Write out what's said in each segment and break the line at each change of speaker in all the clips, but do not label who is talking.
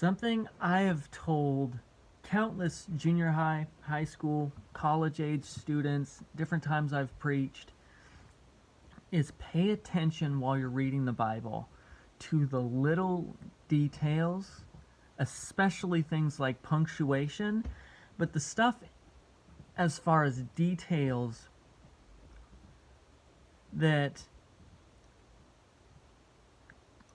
Something I have told countless junior high, high school, college age students, different times I've preached, is pay attention while you're reading the Bible to the little details, especially things like punctuation, but the stuff as far as details that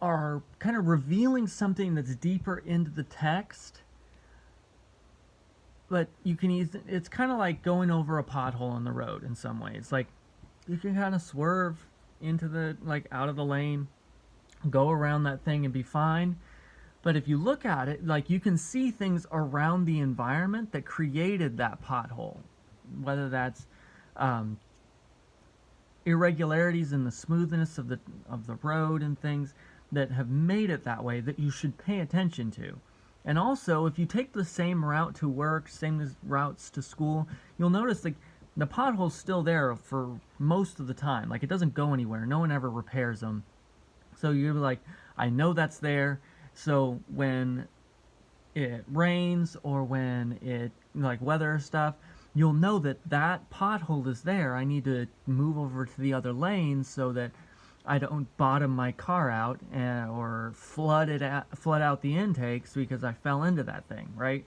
are kind of revealing something that's deeper into the text. But you can it's kind of like going over a pothole on the road in some ways. Like you can kind of swerve into the, like, out of the lane, go around that thing and be fine. But if you look at it, like, you can see things around the environment that created that pothole, whether that's irregularities in the smoothness of the road and things that have made it that way that you should pay attention to. And also, if you take the same route to work, same as routes to school, you'll notice the pothole's still there for most of the time. Like, it doesn't go anywhere. No one ever repairs them. So you're like, I know that's there. So when it rains or when it, like, weather stuff, you'll know that that pothole is there. I need to move over to the other lane so that I don't bottom my car out or flood out the intakes because I fell into that thing, right?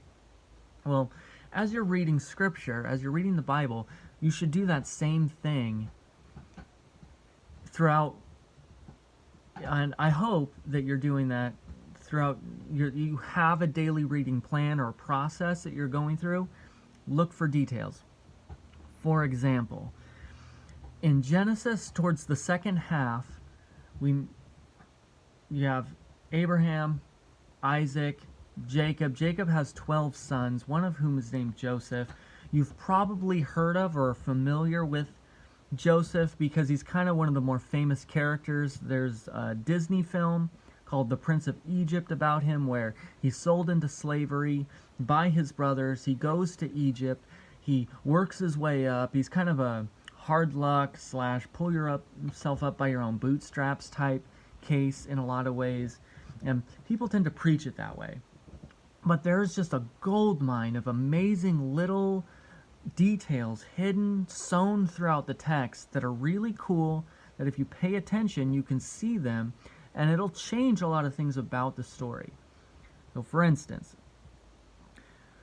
Well, as you're reading scripture, as you're reading the Bible, you should do that same thing throughout. And I hope that you're doing that throughout. You have a daily reading plan or process that you're going through. Look for details. For example, in Genesis, towards the second half, you have Abraham, Isaac, Jacob. Jacob has 12 sons, one of whom is named Joseph. You've probably heard of or are familiar with Joseph because he's kind of one of the more famous characters. There's a Disney film called The Prince of Egypt about him, where he's sold into slavery by his brothers. He goes to Egypt. He works his way up. He's kind of a hard luck / pull yourself up by your own bootstraps type case in a lot of ways. And people tend to preach it that way. But there's just a gold mine of amazing little details hidden, sewn throughout the text that are really cool, that if you pay attention, you can see them, and it'll change a lot of things about the story. So for instance,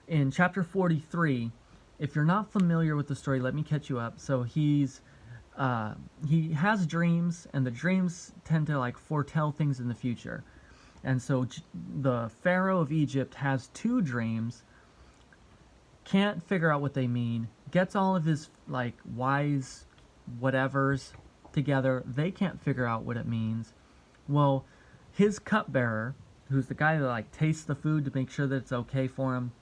in chapter 43, if you're not familiar with the story, let me catch you up. So he has dreams, and the dreams tend to, like, foretell things in the future. And so the Pharaoh of Egypt has two dreams, can't figure out what they mean, gets all of his, like, wise whatevers together. They can't figure out what it means. Well, his cupbearer, who's the guy that, like, tastes the food to make sure that it's okay for him,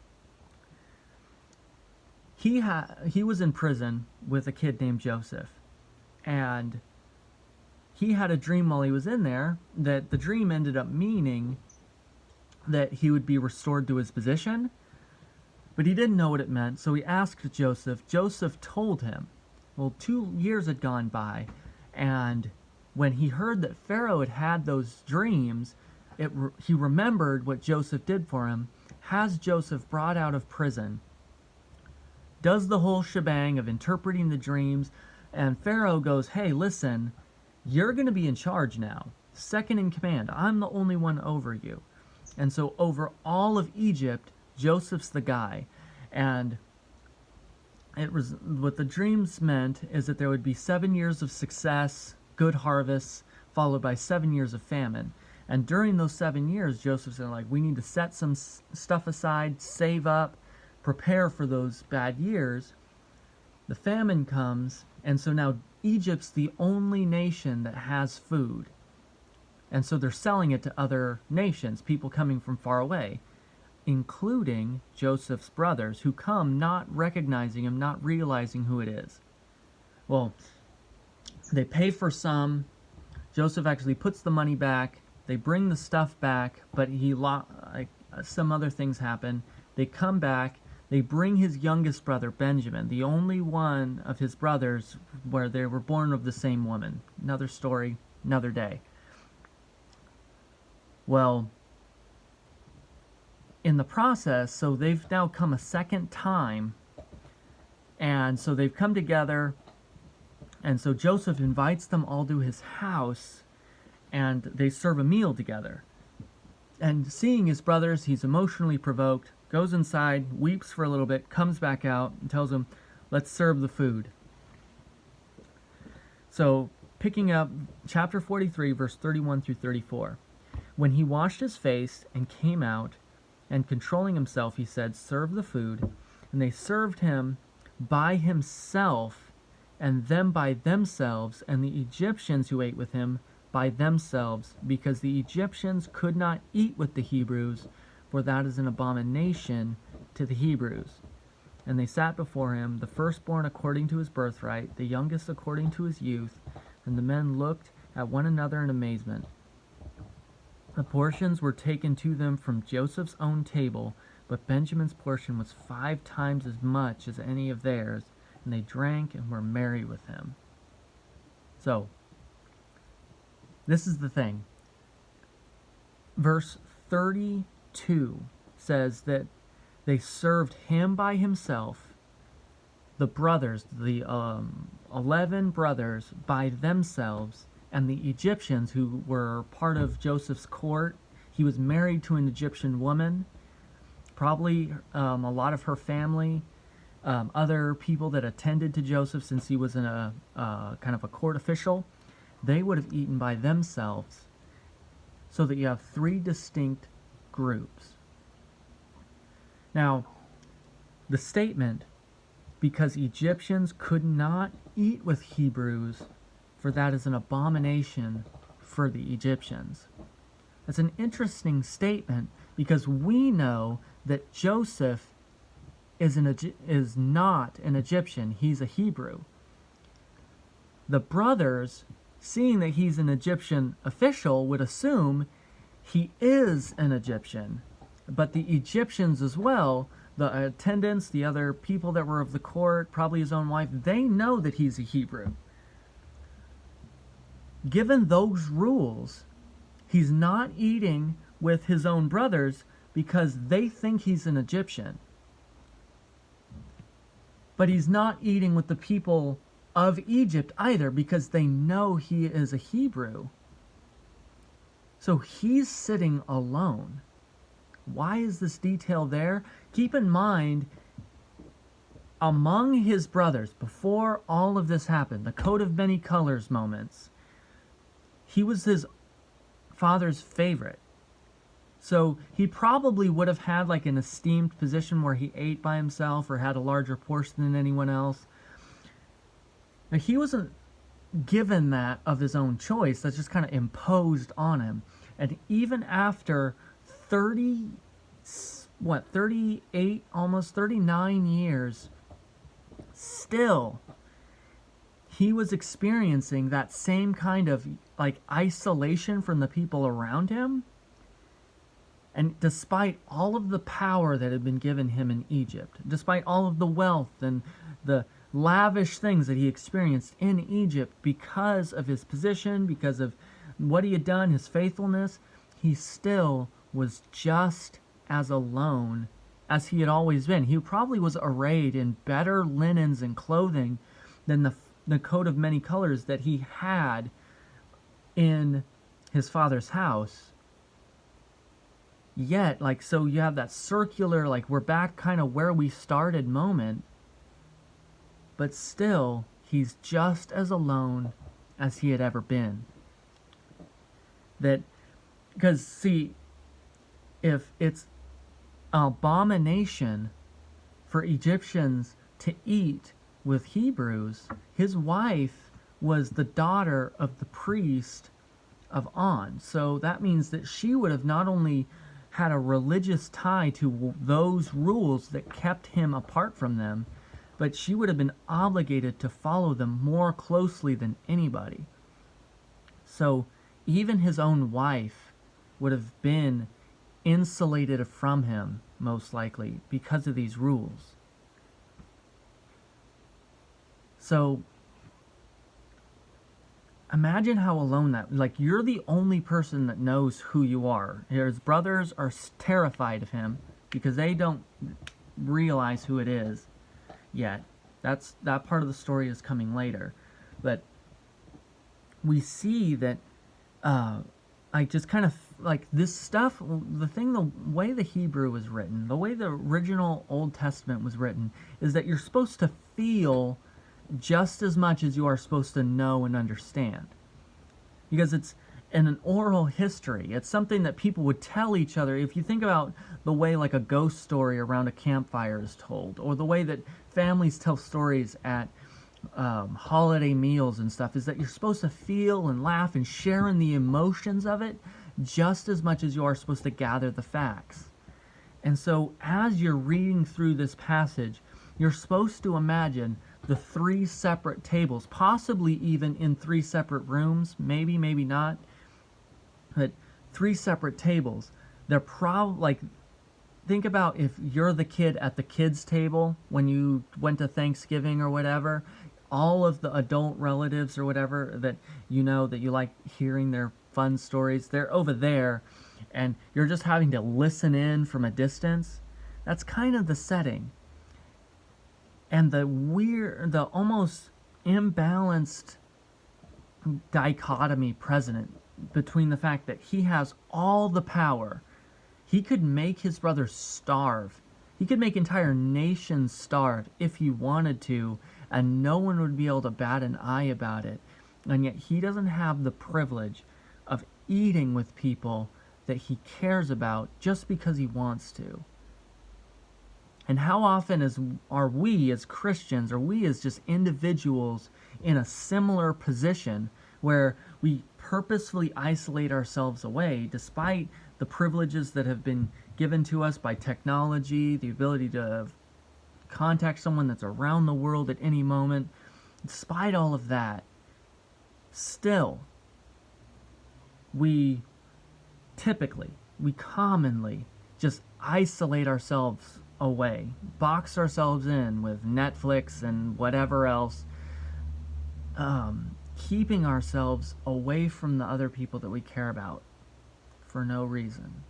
he was in prison with a kid named Joseph, and he had a dream while he was in there that the dream ended up meaning that he would be restored to his position, but he didn't know what it meant, so he asked Joseph. Joseph told him. Well, 2 years had gone by, and when he heard that Pharaoh had those dreams, he remembered what Joseph did for him, has Joseph brought out of prison, does the whole shebang of interpreting the dreams, and Pharaoh goes, hey, listen, you're going to be in charge now, second in command. I'm the only one over you. And so over all of Egypt, Joseph's the guy. And what the dreams meant is that there would be 7 years of success, good harvests, followed by 7 years of famine. And during those 7 years, Joseph's like, we need to set some stuff aside, save up, prepare for those bad years. The famine comes, and so now Egypt's the only nation that has food. And so they're selling it to other nations, people coming from far away, including Joseph's brothers, who come not recognizing him, not realizing who it is. Well, they pay for some. Joseph actually puts the money back. They bring the stuff back, but some other things happen. They come back. They bring his youngest brother, Benjamin, the only one of his brothers where they were born of the same woman. Another story, another day. Well, in the process, so they've now come a second time, and so they've come together, and so Joseph invites them all to his house, and they serve a meal together. And seeing his brothers, he's emotionally provoked, goes inside, weeps for a little bit, comes back out, and tells them, let's serve the food. So, picking up chapter 43, verse 31 through 34. When he washed his face and came out, and controlling himself, he said, serve the food. And they served him by himself, and them by themselves, and the Egyptians who ate with him by themselves, because the Egyptians could not eat with the Hebrews, for that is an abomination to the Hebrews. And they sat before him, the firstborn according to his birthright, the youngest according to his youth, and the men looked at one another in amazement. The portions were taken to them from Joseph's own table, but Benjamin's portion was 5 times as much as any of theirs, and they drank and were merry with him. So, this is the thing. Verse 32 says that they served him by himself, the brothers, the 11 brothers by themselves, and the Egyptians who were part of Joseph's court. He was married to an Egyptian woman, probably a lot of her family, other people that attended to Joseph since he was in a kind of a court official. They would have eaten by themselves, so that you have 3 distinct groups. Now, the statement, because Egyptians could not eat with Hebrews, for that is an abomination for the Egyptians. That's an interesting statement, because we know that Joseph is not an Egyptian. He's a Hebrew. The brothers, seeing that he's an Egyptian official, would assume he is an Egyptian. But the Egyptians as well, the attendants, the other people that were of the court, probably his own wife, they know that he's a Hebrew. Given those rules, he's not eating with his own brothers because they think he's an Egyptian. But he's not eating with the people of Egypt either, because they know he is a Hebrew. So he's sitting alone. Why is this detail there? Keep in mind, among his brothers, before all of this happened, the coat of many colors moments, he was his father's favorite. So he probably would have had like an esteemed position where he ate by himself or had a larger portion than anyone else. Now, he wasn't given that of his own choice. That's just kind of imposed on him. And even after 38, almost 39 years, still, he was experiencing that same kind of like isolation from the people around him. And despite all of the power that had been given him in Egypt, despite all of the wealth and the lavish things that he experienced in Egypt because of his position, because of what he had done, his faithfulness, he still was just as alone as he had always been. He probably was arrayed in better linens and clothing than the coat of many colors that he had in his father's house. Yet, like, so you have that circular, like, we're back kind of where we started moment, but still, he's just as alone as he had ever been. Because, see, if it's an abomination for Egyptians to eat with Hebrews, his wife was the daughter of the priest of On. So that means that she would have not only had a religious tie to those rules that kept him apart from them, but she would have been obligated to follow them more closely than anybody. So even his own wife would have been insulated from him, most likely, because of these rules. So imagine how alone that, like, you're the only person that knows who you are. His brothers are terrified of him. because they don't realize who it is yet. That part of the story is coming later. But we see that I just kind of like this stuff, the way the Hebrew was written, the way the original Old Testament was written, is that you're supposed to feel just as much as you are supposed to know and understand. Because it's in an oral history. It's something that people would tell each other. If you think about the way like a ghost story around a campfire is told, or the way that families tell stories at holiday meals and stuff, is that you're supposed to feel and laugh and share in the emotions of it just as much as you are supposed to gather the facts. And so as you're reading through this passage, you're supposed to imagine the 3 separate tables, possibly even in 3 separate rooms, maybe not, but 3 separate tables. They're probably like, think about if you're the kid at the kids' table when you went to Thanksgiving or whatever, all of the adult relatives or whatever that you know that you like hearing their fun stories, they're over there, and you're just having to listen in from a distance. That's kind of the setting. And the almost imbalanced dichotomy present between the fact that he has all the power. He could make his brothers starve. He could make entire nations starve if he wanted to, and no one would be able to bat an eye about it. And yet he doesn't have the privilege of eating with people that he cares about just because he wants to. And how often are we as Christians, or we as just individuals, in a similar position where we purposefully isolate ourselves away despite the privileges that have been given to us by technology, the ability to contact someone that's around the world at any moment. Despite all of that, still, we commonly just isolate ourselves away, box ourselves in with Netflix and whatever else, keeping ourselves away from the other people that we care about for no reason.